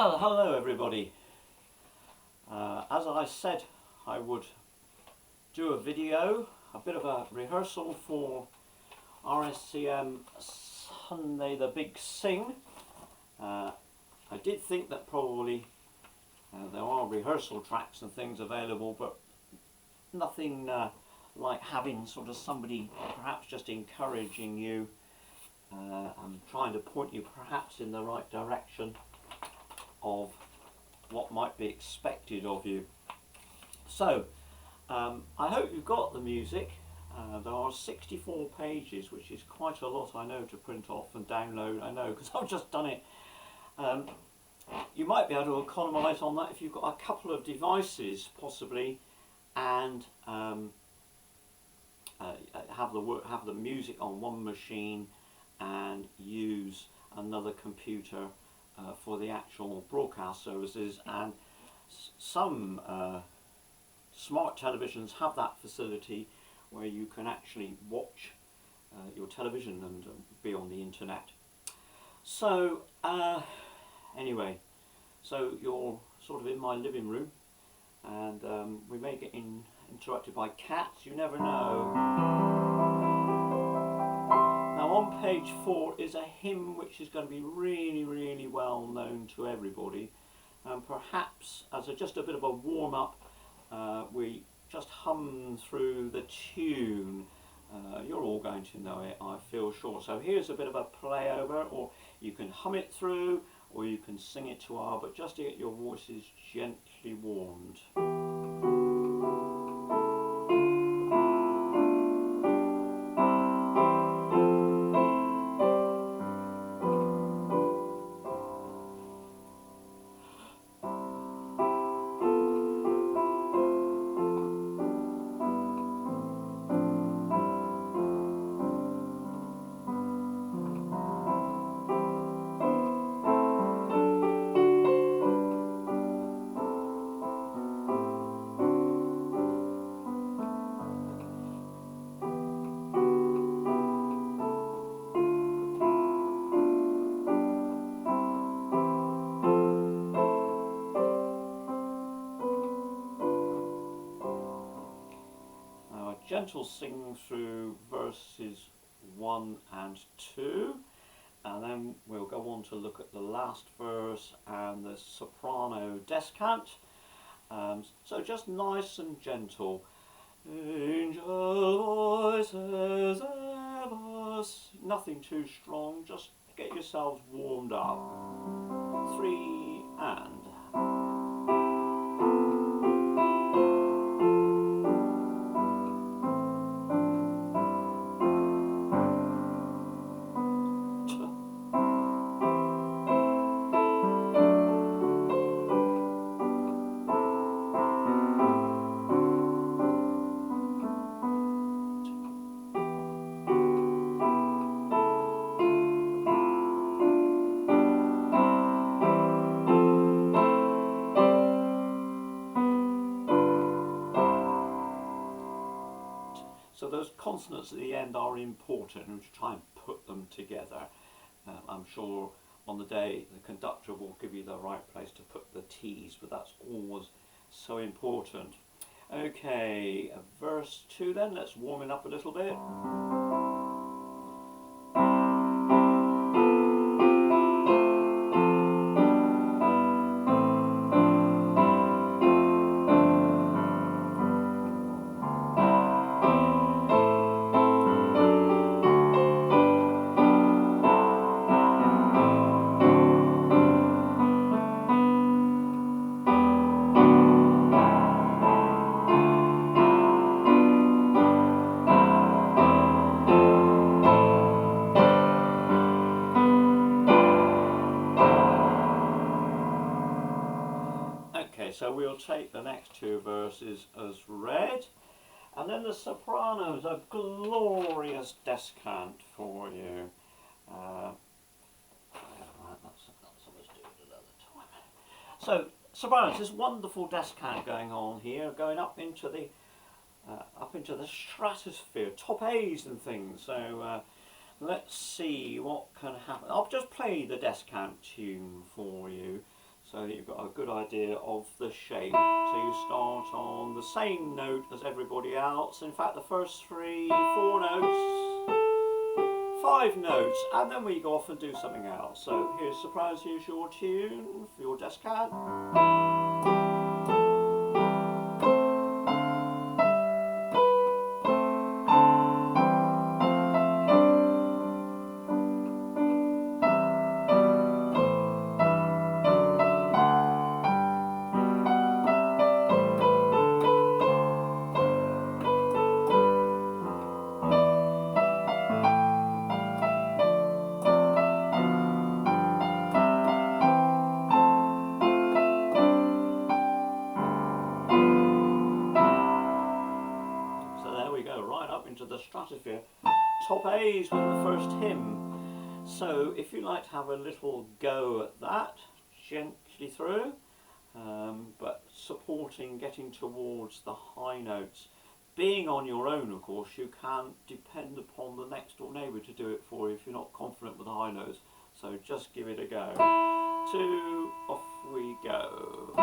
Well, hello everybody. As I said, I would do a video, a bit of a rehearsal for RSCM Sunday the Big Sing. I did think that probably there are rehearsal tracks and things available, but nothing like having sort of somebody perhaps just encouraging you and trying to point you perhaps in the right direction of what might be expected of you. So I hope you've got the music. There are 64 pages, which is quite a lot, I know, to print off and download. I know, because I've just done it. You might be able to economise on that if you've got a couple of devices possibly, and have the music on one machine and use another computer for the actual broadcast services. And some smart televisions have that facility where you can actually watch your television and be on the internet. So anyway, so you're sort of in my living room, and we may get interrupted by cats, you never know. Now on page 4 is a hymn which is going to be really well known to everybody, and perhaps as just a bit of a warm-up we just hum through the tune. You're all going to know it, I feel sure. So here's a bit of a play over, or you can hum it through, or you can sing it to R, but just to get your voices gently warmed. Gentle sing through verses 1 and 2, and then we'll go on to look at the last verse and the soprano descant. So just nice and gentle. Angel voices ever, nothing too strong, just get yourselves warmed up. 3 and so those consonants at the end are important, and try and put them together. I'm sure on the day the conductor will give you the right place to put the T's, but that's always so important. Okay, verse 2 then, let's warm it up a little bit. So we'll take the next 2 verses as read, and then the sopranos, a glorious descant for you. So sopranos, this wonderful descant going on here, going up into the stratosphere, top A's and things. So let's see what can happen. I'll just play the descant tune for you. so that you've got a good idea of the shape. So you start on the same note as everybody else. In fact, the first 3, 4 notes, 5 notes, and then we go off and do something else. So here's Surprise, here's your tune for your descant. Into the stratosphere. Top A's with the first hymn. So if you like to have a little go at that, gently through, but supporting getting towards the high notes. Being on your own, of course, you can depend upon the next door neighbour to do it for you if you're not confident with the high notes. So just give it a go. 2, off we go.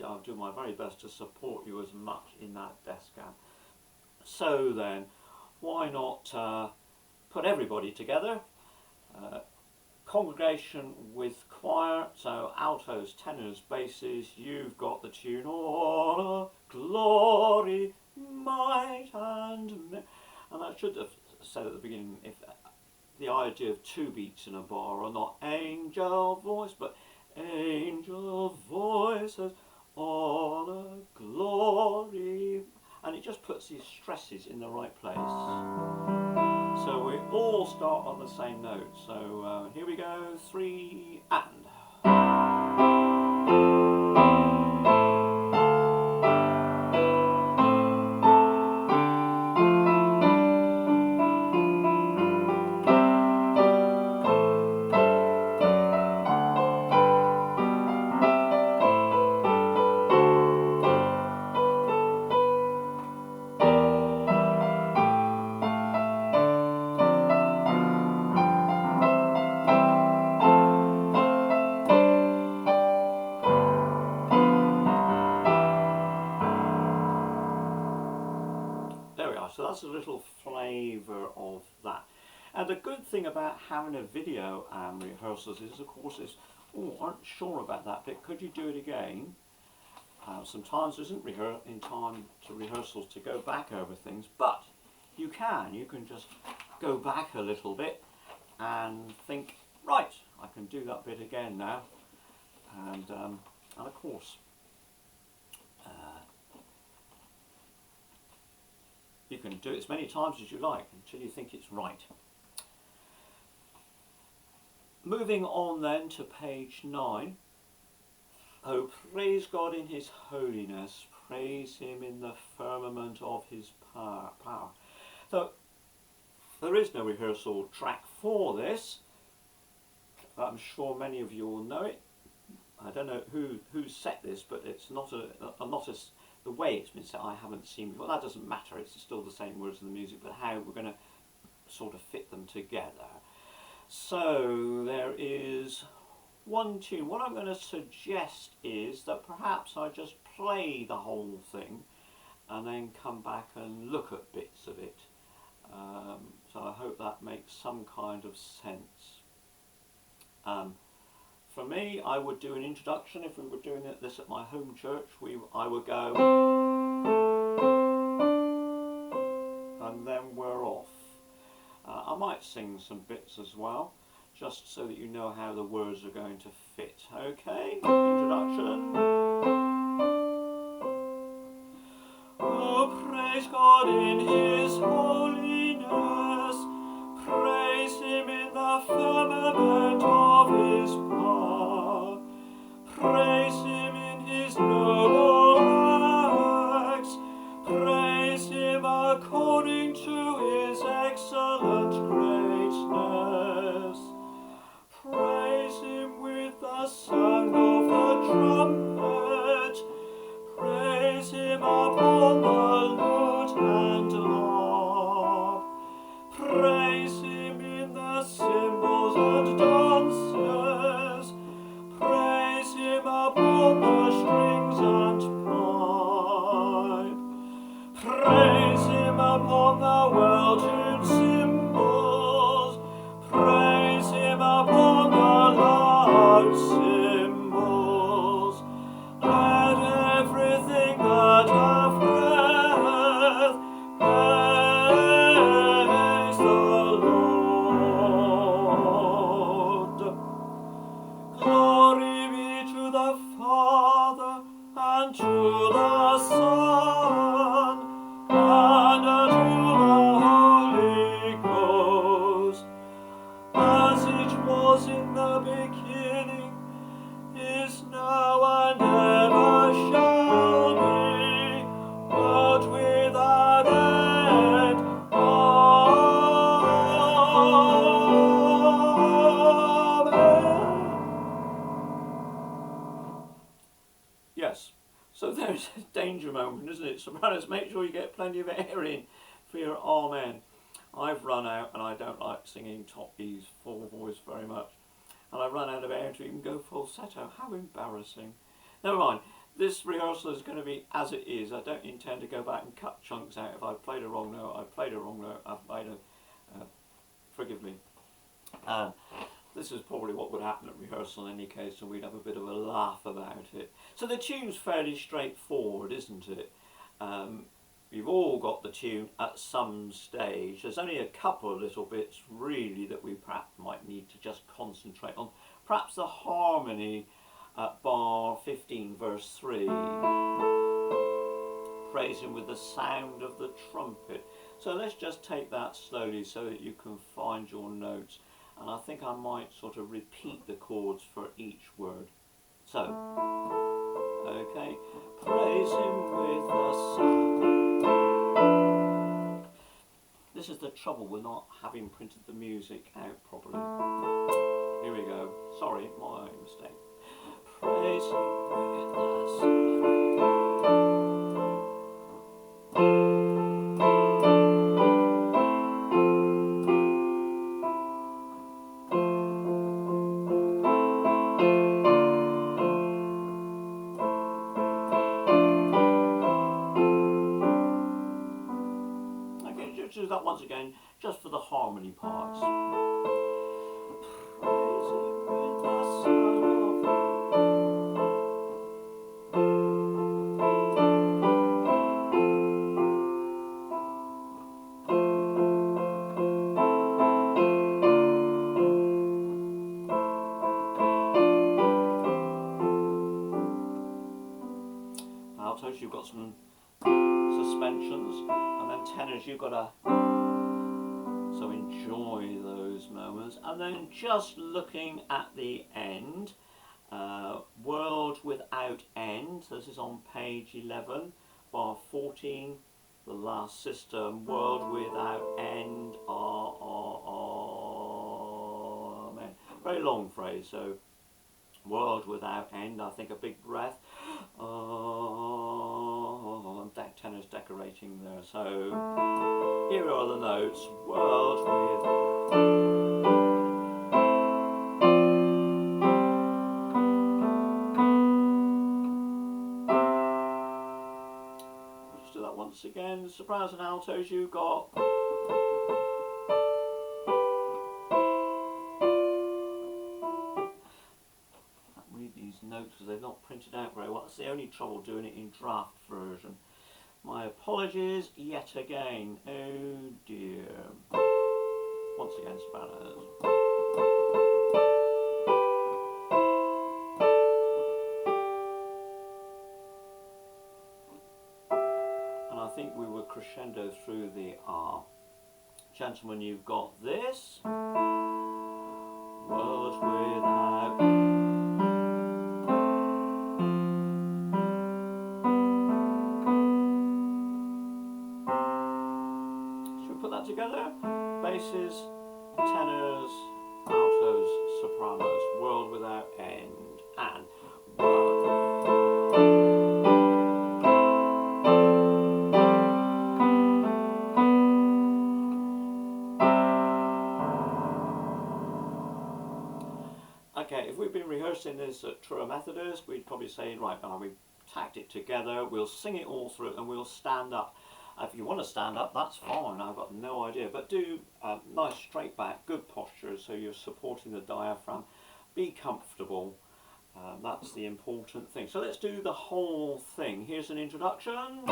I'll do my very best to support you as much in that descant. So then, why not put everybody together? Congregation with choir, so altos, tenors, basses. You've got the tune honor, glory, might and I should have said at the beginning, if the idea of 2 beats in a bar are not angel voice, but angel voices, honor, glory, and it just puts these stresses in the right place. So we all start on the same note. So here we go, 3 and. So that's a little flavour of that. And the good thing about having a video and rehearsals is, of course, aren't sure about that bit. Could you do it again? Sometimes there isn't in time to rehearsals to go back over things, but you can. You can just go back a little bit and think, right, I can do that bit again now. And of course, you can do it as many times as you like until you think it's right. Moving on then to page 9. Oh, praise God in his holiness, praise him in the firmament of his power. So there is no rehearsal track for this. I'm sure many of you will know it. I don't know who set this, but it's not the way it's been set, I haven't seen before. That doesn't matter, it's still the same words in the music, but how we're going to sort of fit them together. So there is one tune. What I'm going to suggest is that perhaps I just play the whole thing and then come back and look at bits of it. So I hope that makes some kind of sense. For me, I would do an introduction. If we were doing this at my home church, I would go, and then we're off. I might sing some bits as well, just so that you know how the words are going to fit. Okay, introduction. Oh, praise God in his holiness. him upon the lute and harp. Praise him in the cymbals and dances. Praise him upon the strings and pipe. Praise him upon the well-tuned cymbals. Praise him upon the loud cymbals. Let everything that hath breath praise the Lord. Glory be to the Father, and to the Son, and to the Holy Ghost, as it was in the beginning, is now, and ever shall be, world without end. Amen. Yes, so there's a danger moment, isn't it? Sopranos, make sure you get plenty of air in for your amen. I've run out, and I don't like singing top E's full voice very much. And I run out of air to even go falsetto. How embarrassing. Never mind. This rehearsal is going to be as it is. I don't intend to go back and cut chunks out. If I've played a wrong note, I've played a wrong note. I've made a... forgive me. This is probably what would happen at rehearsal in any case, and we'd have a bit of a laugh about it. So the tune's fairly straightforward, isn't it? You've all got the tune at some stage. There's only a couple of little bits really that we perhaps might need to just concentrate on. Perhaps the harmony at bar 15 verse 3. Praise him with the sound of the trumpet. So let's just take that slowly so that you can find your notes. And I think I might sort of repeat the chords for each word. So, okay, praise him with the sound. This is the trouble with not having printed the music out properly. Here we go. Sorry, my mistake. Praise him with the sound. Do that once again, just for the harmony parts. Praise him with the sound of altos, you've got some suspensions, and then tenors, you've got to so enjoy those moments. And then just looking at the end, world without end. So this is on page 11, bar 14, the last system, world without end. Amen. Very long phrase, so world without end. I think a big breath. That tenor's decorating there. So here are the notes. World with. Let's do that once again. Sopranos and altos, you've got. Notes because they're not printed out very well. That's the only trouble doing it in draft version. My apologies yet again. Oh dear. Once again, sopranos. And I think we were crescendo through the R. Gentlemen, you've got this. World without. Together, basses, tenors, altos, sopranos, world without end, and world. this at True Methodist, we'd probably say, right, we've tacked it together, we'll sing it all through and we'll stand up. If you want to stand up, that's fine, I've got no idea. But do nice straight back, good posture, so you're supporting the diaphragm. Be comfortable, that's the important thing. So let's do the whole thing. Here's an introduction.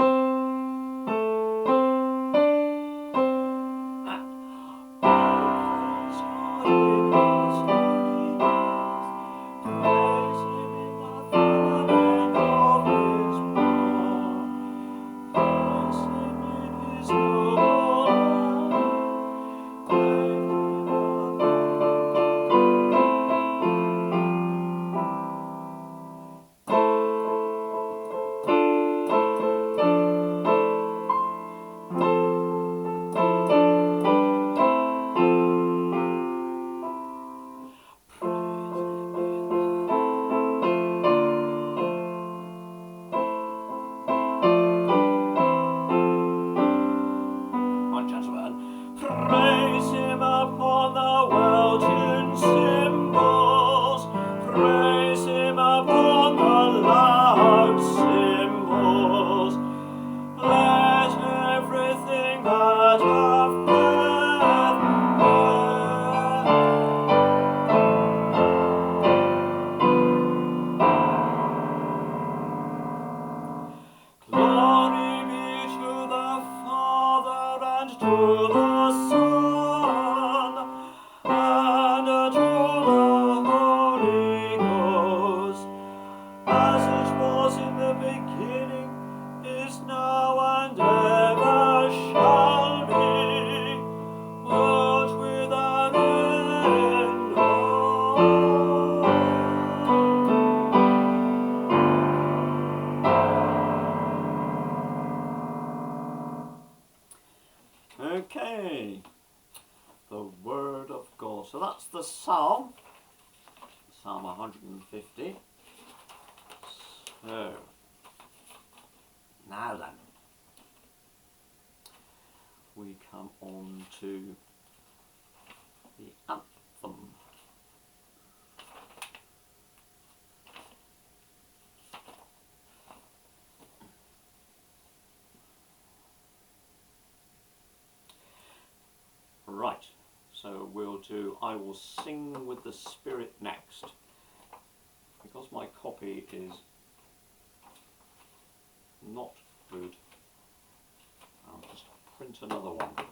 Praise him upon the well-tuned cymbals, praise him upon the loud cymbals. Let everything that hath breath glory be to the Father and to the Son, and to the Holy Ghost, as it was in the beginning, is now, and ever shall be, world without end. Okay, the Word of God. So that's the Psalm, Psalm 150. So, now then, we come on to the anthem. Right, so we'll do I Will Sing with the Spirit next. Because my copy is not good, I'll just print another one.